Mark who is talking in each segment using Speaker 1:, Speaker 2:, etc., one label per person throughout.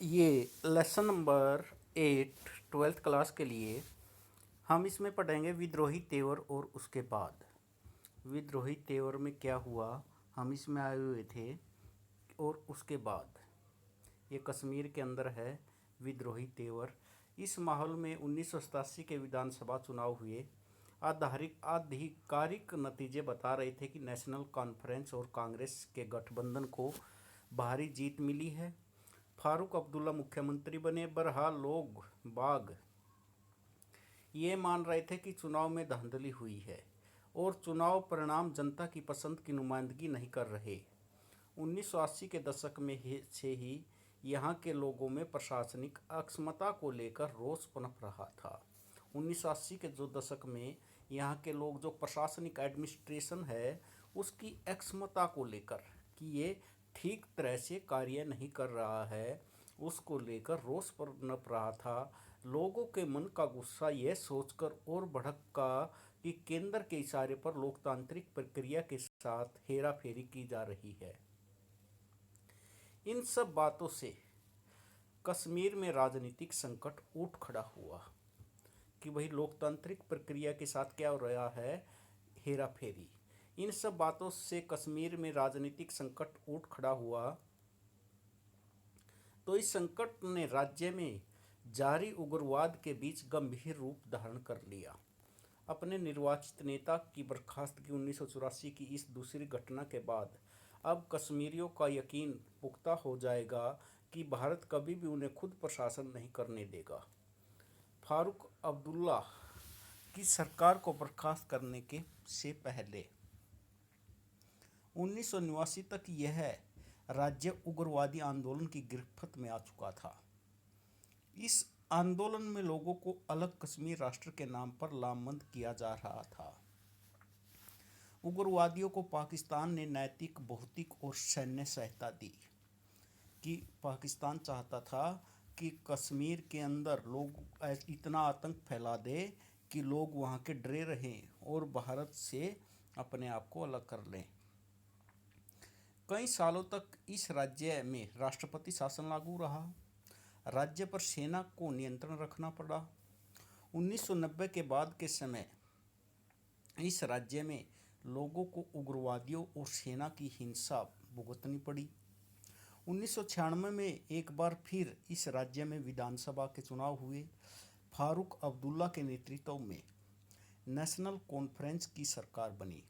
Speaker 1: ये lesson number 8 twelfth class के लिए हम इसमें पढ़ेंगे विद्रोही तेवर और उसके बाद। विद्रोही तेवर में क्या हुआ, हम इसमें आए हुए थे और उसके बाद। ये कश्मीर के अंदर है विद्रोही तेवर। इस माहौल में 1987 के विधानसभा चुनाव हुए। आधिकारिक नतीजे बता रहे थे कि नेशनल कॉन्फ्रेंस और कांग्रेस के गठबंधन को भारी जीत मिली है। फारूक अब्दुल्ला मुख्यमंत्री बने। बहरहाल लोग बाग ये मान रहे थे कि चुनाव में धांधली हुई है और चुनाव परिणाम जनता की पसंद की नुमाइंदगी नहीं कर रहे। 1980 के दशक में से ही यहाँ के लोगों में प्रशासनिक अक्षमता को लेकर रोष पनप रहा था। 1980 के जो दशक में यहाँ के लोग जो प्रशासनिक एडमिनिस्ट्रेशन है उसकी अक्षमता को लेकर कि ये ठीक तरह से कार्य नहीं कर रहा है, उसको लेकर रोष पनप रहा था। लोगों के मन का गुस्सा यह सोचकर और भड़का कि केंद्र के इशारे पर लोकतांत्रिक प्रक्रिया के साथ हेराफेरी की जा रही है। इन सब बातों से कश्मीर में राजनीतिक संकट उठ खड़ा हुआ कि भाई लोकतांत्रिक प्रक्रिया के साथ क्या हो रहा है, हेराफेरी। इन सब बातों से कश्मीर में राजनीतिक संकट उठ खड़ा हुआ तो इस संकट ने राज्य में जारी उग्रवाद के बीच गंभीर रूप धारण कर लिया। अपने निर्वाचित नेता की बर्खास्तगी 1984 की इस दूसरी घटना के बाद अब कश्मीरियों का यकीन पुख्ता हो जाएगा कि भारत कभी भी उन्हें खुद प्रशासन नहीं करने देगा। फारूक अब्दुल्ला की सरकार को बर्खास्त करने के से पहले 1989 तक यह राज्य उग्रवादी आंदोलन की गिरफ्त में आ चुका था। इस आंदोलन में लोगों को अलग कश्मीर राष्ट्र के नाम पर लामबंद किया जा रहा था। उग्रवादियों को पाकिस्तान ने नैतिक, भौतिक और सैन्य सहायता दी कि पाकिस्तान चाहता था कि कश्मीर के अंदर लोग इतना आतंक फैला दे कि लोग वहाँ के डरे रहें और भारत से अपने आप को अलग कर लें। कई सालों तक इस राज्य में राष्ट्रपति शासन लागू रहा। राज्य पर सेना को नियंत्रण रखना पड़ा। 1990 के बाद के समय इस राज्य में लोगों को उग्रवादियों और सेना की हिंसा भुगतनी पड़ी। 1996 में एक बार फिर इस राज्य में विधानसभा के चुनाव हुए। फारूक अब्दुल्ला के नेतृत्व में नेशनल कॉन्फ्रेंस की सरकार बनी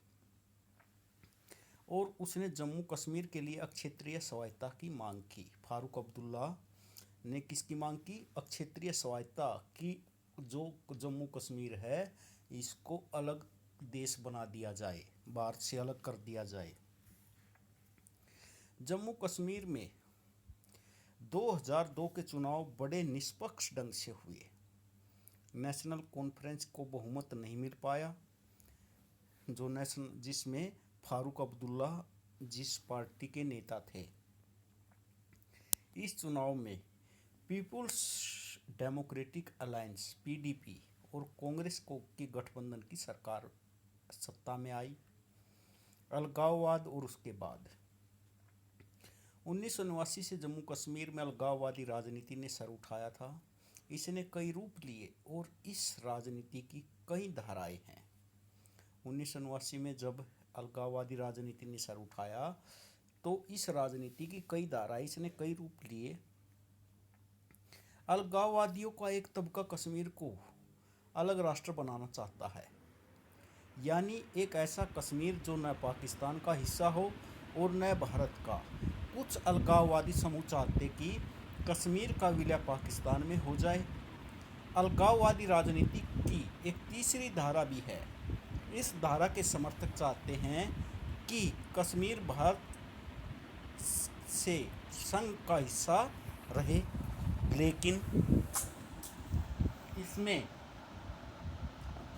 Speaker 1: और उसने जम्मू कश्मीर के लिए अक्षेत्रीय स्वायत्तता की मांग की। फारूक अब्दुल्ला ने किसकी मांग की? अक्षेत्रीय स्वायत्तता की। जो जम्मू कश्मीर है इसको अलग देश बना दिया जाए, भारत से अलग कर दिया जाए। जम्मू कश्मीर में 2002 के चुनाव बड़े निष्पक्ष ढंग से हुए। नेशनल कॉन्फ्रेंस को बहुमत नहीं मिल पाया, जिसमें फारूक अब्दुल्ला जिस पार्टी के नेता थे। इस चुनाव में पीपुल्स डेमोक्रेटिक अलायंस पीडीपी और कांग्रेस की गठबंधन की सरकार सत्ता में आई। अलगाववाद और उसके बाद 1989 से जम्मू कश्मीर में अलगाववादी राजनीति ने सर उठाया था। इसने कई रूप लिए और इस राजनीति की कई धाराएं हैं। 1989 में जब अलगाववादी राजनीति ने सर उठाया तो इस राजनीति की कई धाराएं, इसने कई रूप लिए। अलगाववादियों का एक तबका कश्मीर को अलग राष्ट्र बनाना चाहता है, यानी एक ऐसा कश्मीर जो न पाकिस्तान का हिस्सा हो और न भारत का। कुछ अलगाववादी समूह चाहते कि कश्मीर का विलय पाकिस्तान में हो जाए। अलगाववादी राजनीति की एक तीसरी धारा भी है। इस धारा के समर्थक चाहते हैं कि कश्मीर भारत से संघ का हिस्सा रहे, लेकिन इसमें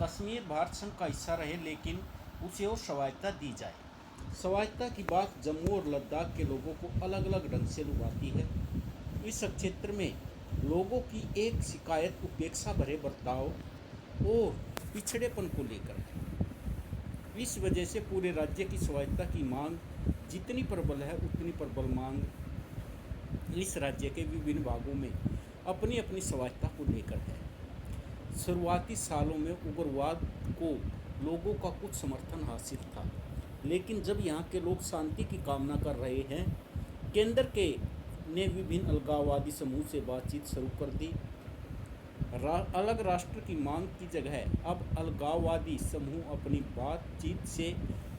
Speaker 1: कश्मीर भारत संघ का हिस्सा रहे लेकिन उसे और स्वायत्तता दी जाए। स्वायत्तता की बात जम्मू और लद्दाख के लोगों को अलग अलग ढंग से लुभाती है। इस क्षेत्र में लोगों की एक शिकायत उपेक्षा भरे बर्ताव और पिछड़ेपन को लेकर। इस वजह से पूरे राज्य की स्वायत्तता की मांग जितनी प्रबल है उतनी प्रबल मांग इस राज्य के विभिन्न भागों में अपनी अपनी स्वायत्ता को लेकर है। शुरुआती सालों में उग्रवाद को लोगों का कुछ समर्थन हासिल था, लेकिन जब यहाँ के लोग शांति की कामना कर रहे हैं, केंद्र के ने विभिन्न अलगाववादी समूह से बातचीत शुरू कर दी। अलग राष्ट्र की मांग की जगह अब अलगाववादी समूह अपनी बातचीत से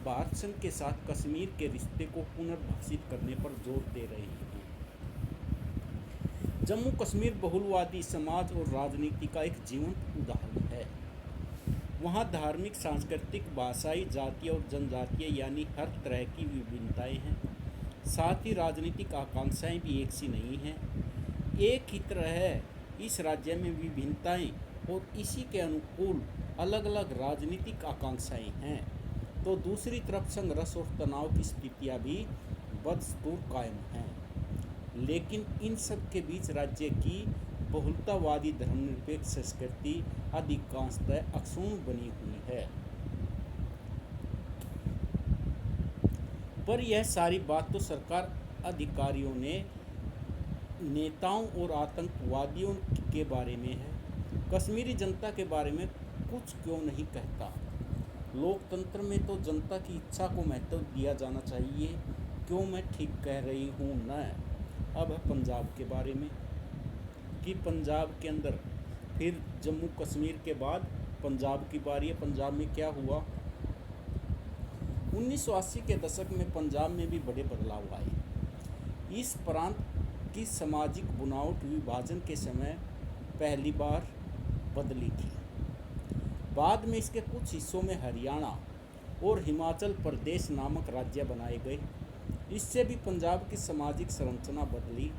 Speaker 1: भारत संघ के साथ कश्मीर के रिश्ते को पुनर्भाषित करने पर जोर दे रहे हैं। जम्मू कश्मीर बहुलवादी समाज और राजनीति का एक जीवंत उदाहरण है। वहाँ धार्मिक, सांस्कृतिक, भाषाई, जातीय और जनजातीय यानी हर तरह की विभिन्नताएं हैं। साथ ही राजनीतिक आकांक्षाएं भी एक सी नहीं हैं। एक ही तरह है इस राज्य में विभिन्नताएं और इसी के अनुकूल अलग अलग राजनीतिक आकांक्षाएं हैं, तो दूसरी तरफ संघर्ष और तनाव की स्थितियां भी बदस्तूर कायम हैं। लेकिन इन सब के बीच राज्य की बहुलतावादी धर्मनिरपेक्ष संस्कृति अधिकांशतः अक्षुण्ण बनी हुई है। पर यह सारी बात तो सरकार अधिकारियों ने नेताओं और आतंकवादियों के बारे में है, कश्मीरी जनता के बारे में कुछ क्यों नहीं कहता। लोकतंत्र में तो जनता की इच्छा को महत्व दिया जाना चाहिए। क्यों मैं ठीक कह रही हूँ न। अब है पंजाब के बारे में कि पंजाब के अंदर फिर जम्मू कश्मीर के बाद पंजाब की बारी है। पंजाब में क्या हुआ? 1980 के दशक में पंजाब में भी बड़े बदलाव आए। इस प्रांत की सामाजिक बुनावट विभाजन के समय पहली बार बदली थी। बाद में इसके कुछ हिस्सों में हरियाणा और हिमाचल प्रदेश नामक राज्य बनाए गए। इससे भी पंजाब की सामाजिक संरचना बदली।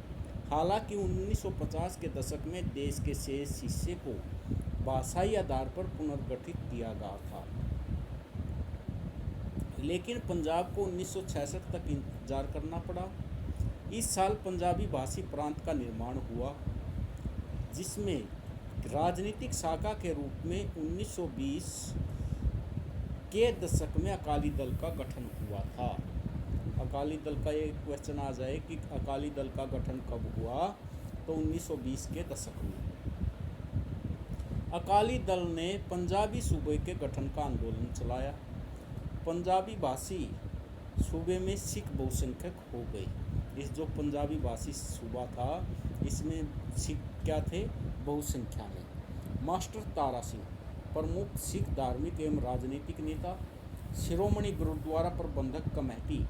Speaker 1: हालांकि 1950 के दशक में देश के शेष हिस्से को भाषाई आधार पर पुनर्गठित किया गया था, लेकिन पंजाब को 1966 तक इंतजार करना पड़ा। इस साल पंजाबी भाषी प्रांत का निर्माण हुआ, जिसमें राजनीतिक शाखा के रूप में 1920 के दशक में अकाली दल का गठन हुआ था। अकाली दल का एक क्वेश्चन आ जाए कि अकाली दल का गठन कब हुआ, तो 1920 के दशक में। अकाली दल ने पंजाबी सूबे के गठन का आंदोलन चलाया। पंजाबी भाषी सूबे में सिख बहुसंख्यक हो गए। इस जो पंजाबी भाषी सूबा था, इसमें सिख क्या थे? बहुसंख्या में। मास्टर तारा सिंह प्रमुख सिख धार्मिक एवं राजनीतिक नेता, शिरोमणि गुरुद्वारा प्रबंधक कमेटी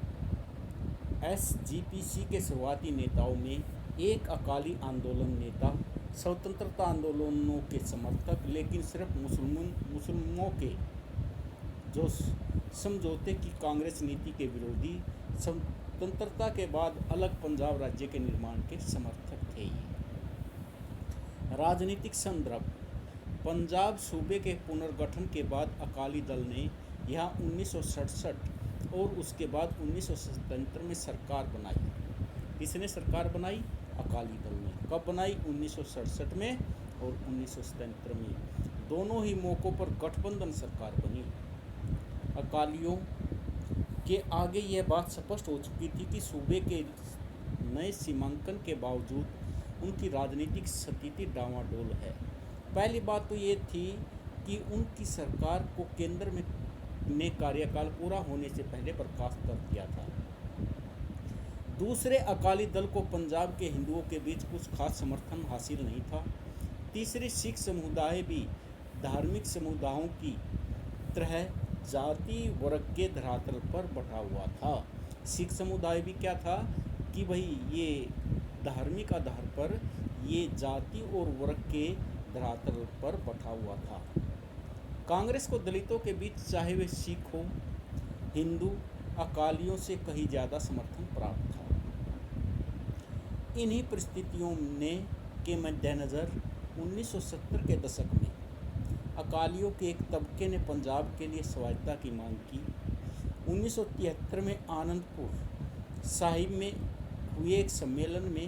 Speaker 1: SGPC के शुरुआती नेताओं में एक अकाली आंदोलन नेता, स्वतंत्रता आंदोलनों के समर्थक, लेकिन सिर्फ मुसलमानों के जो समझौते की कांग्रेस नीति के विरोधी, स्वतंत्रता के बाद अलग पंजाब राज्य के निर्माण के समर्थक थे। राजनीतिक संदर्भ: पंजाब सूबे के पुनर्गठन के बाद अकाली दल ने यहाँ 1967 और उसके बाद 1977 में सरकार बनाई। किसने सरकार बनाई? अकाली दल ने। कब बनाई? 1967 में और 1977 में। दोनों ही मौक़ों पर गठबंधन सरकार बनी। अकालियों के आगे यह बात स्पष्ट हो चुकी थी कि सूबे के नए सीमांकन के बावजूद उनकी राजनीतिक स्थिति डामाडोल है। पहली बात तो ये थी कि उनकी सरकार को केंद्र में ने कार्यकाल पूरा होने से पहले बर्खास्त कर दिया था। दूसरे, अकाली दल को पंजाब के हिंदुओं के बीच कुछ खास समर्थन हासिल नहीं था। तीसरी, सिख समुदाय भी धार्मिक समुदायों की तरह जाति वर्ग के धरातल पर बटा हुआ था। सिख समुदाय भी क्या था कि भाई ये धार्मिक आधार पर ये जाति और वर्ग के धरातल पर बटा हुआ था। कांग्रेस को दलितों के बीच, चाहे वे सिख हो हिंदू, अकालियों से कहीं ज़्यादा समर्थन प्राप्त था। इन्हीं परिस्थितियों ने के मद्देनज़र 1970 के दशक में अकालियों के एक तबके ने पंजाब के लिए स्वायत्ता की मांग की। 1973 में आनंदपुर साहिब में हुए एक सम्मेलन में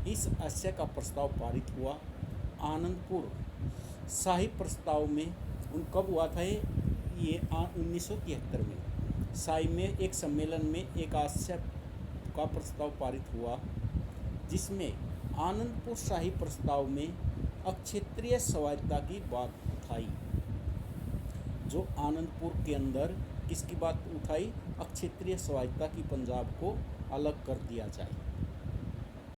Speaker 1: इस आशय का प्रस्ताव पारित हुआ। आनंदपुर साहिब प्रस्ताव में कब हुआ था ये 1973 में साहिब में एक सम्मेलन में एक आशय का प्रस्ताव पारित हुआ जिसमें आनंदपुर शाही प्रस्ताव में अक्षेत्रीय स्वायत्तता की बात उठाई। जो आनंदपुर के अंदर किसकी बात उठाई? अक्षेत्रीय स्वायत्तता की, पंजाब को अलग कर दिया जाए।